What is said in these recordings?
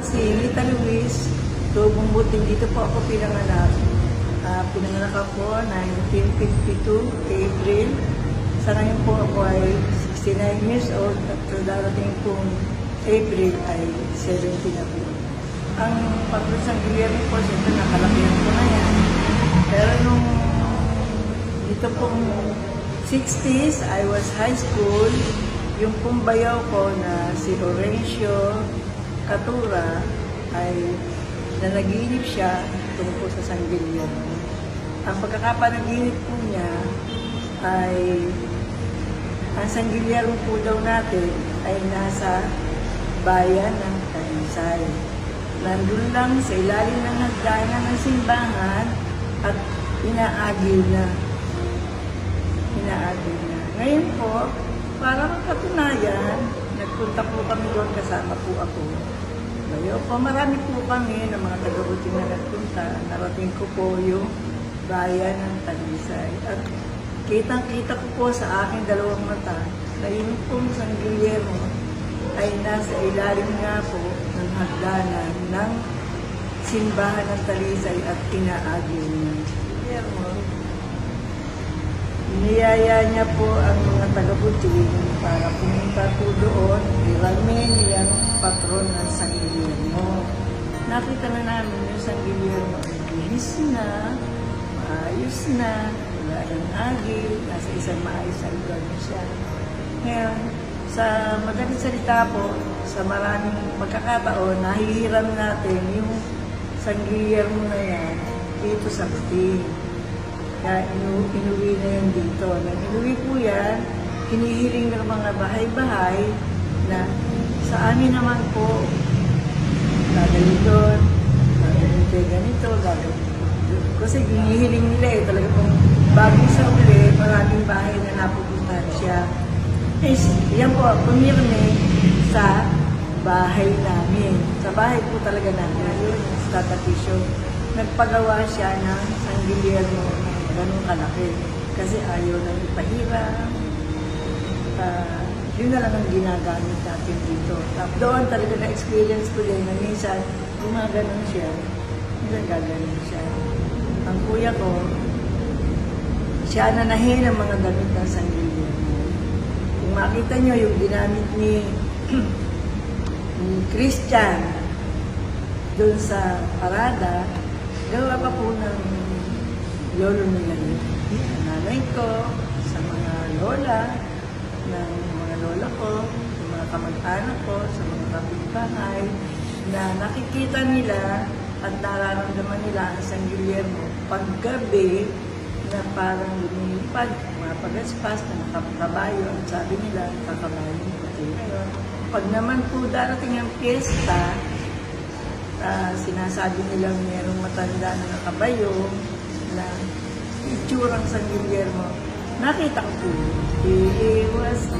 si Rita Luis, Tubong Buting. Dito po ako pinanganak. Pinanganak ako 1952, April. Sa ngayon po ako ay 69 years old at so darating pong April ay 70 na po. Ang paglusang Guillermo po, siyempre nakalakihan ko na yan. Pero nung dito pong 60s, I was high school. Yung pong bayaw ko na si Orencio Catura ay nanaginip siya tungkol sa San Guillermo. Ang pagkakapanaginip po niya ay ang San Guillermo po daw natin ay nasa bayan ng Talisay. Nandun lang sa ilalim ng hagdanan ng simbahan at inaagil na. Ngayon po, para magpatunayan, nagpunta po kami doon, kasama po ako. Ngayon po, marami po kami ng mga taga-uting na nagpunta. Narating ko po yung bayan ng Talisay. At kitang-kita ko po sa aking dalawang mata na yung pong San Guillermo ay nasa ilalim nga po ng hagdanan ng simbahan ng Talisay at inaagil niya. Guillermo, niyaya niya po ang mga taga-Buting para pumunta po doon, iramin niyang patron ng San Guillermo. Nakita na namin yung San Guillermo ay bihis na, maayos na, wala ng agil, nasa isang maayos na lugar na siya. Ngayon, sa madaling salita po, sa maraming magkakataon, nahihiram natin yung San Guillermo na yan dito sa Buting. Kaya inuwi na yan dito. Nang inuwi po yan, hinihiling ng mga bahay-bahay na sa amin naman po, gagawin doon, gagawin kayo ganito, gagawin. Kasi hinihiling nila talaga pong bago sa uli, maraming bahay na napupuntahan siya. Eh, yan po, pumirme sa bahay namin. Sa bahay po talaga namin. Yun, sa Tatapisyo. Nagpagawa siya ng San Guillermo na ganun kalaki. Kasi ayaw nang ipahiram. Yun na lang ang ginagamit natin dito. Doon talaga na-experience ko din na minsan, gumaganon siya. Minsan gaganon siya. Ang kuya ko, siya nanahin ang mga damit ng San Guillermo. Kung makita nyo yung ginamit ni Christian doon sa parada, gawa pa po ng lolo nila yun. Ang nanay ko, sa mga lola, ng mga lola ko, sa mga kamag-anak ko, sa mga kapitbahay, na nakikita nila at nararamdaman nila ang San Guillermo paggabi na parang lumilipad, mga pagaspas na nakakabayo, at sabi nila, kakabayo pati ngayon. Pag naman po darating ang piyesta, sinasabi nilang mayroong matanda na nakabayo na itsurang San Guillermo. Nakita ko po, iiwas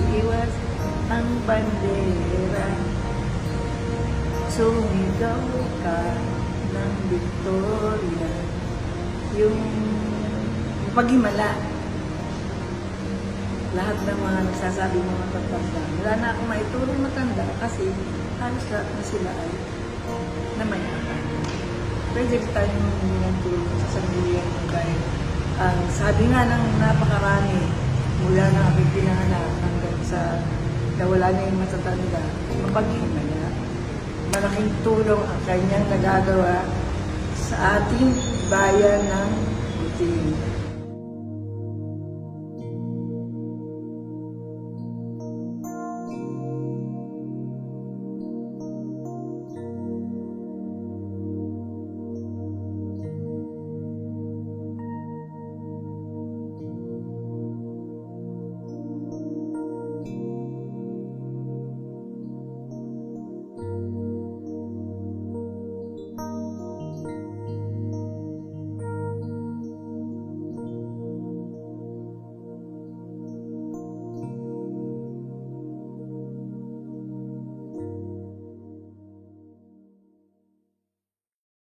ang bandera, sumigaw ka ng Victoria. Yung paghimala, lahat ng mga nagsasabi mga matanda. Wala na akong maiturong matanda kasi halos lahat na sila ay namayakan. Pwede tayong ng tulong sa San Guillermo dahil sabi nga ng napakarami mula na aking pinanganak hanggang sa nawala na yung matatanda, mapaghimala. Malaking tulong ang kanyang nagagawa sa ating bayan ng Buting.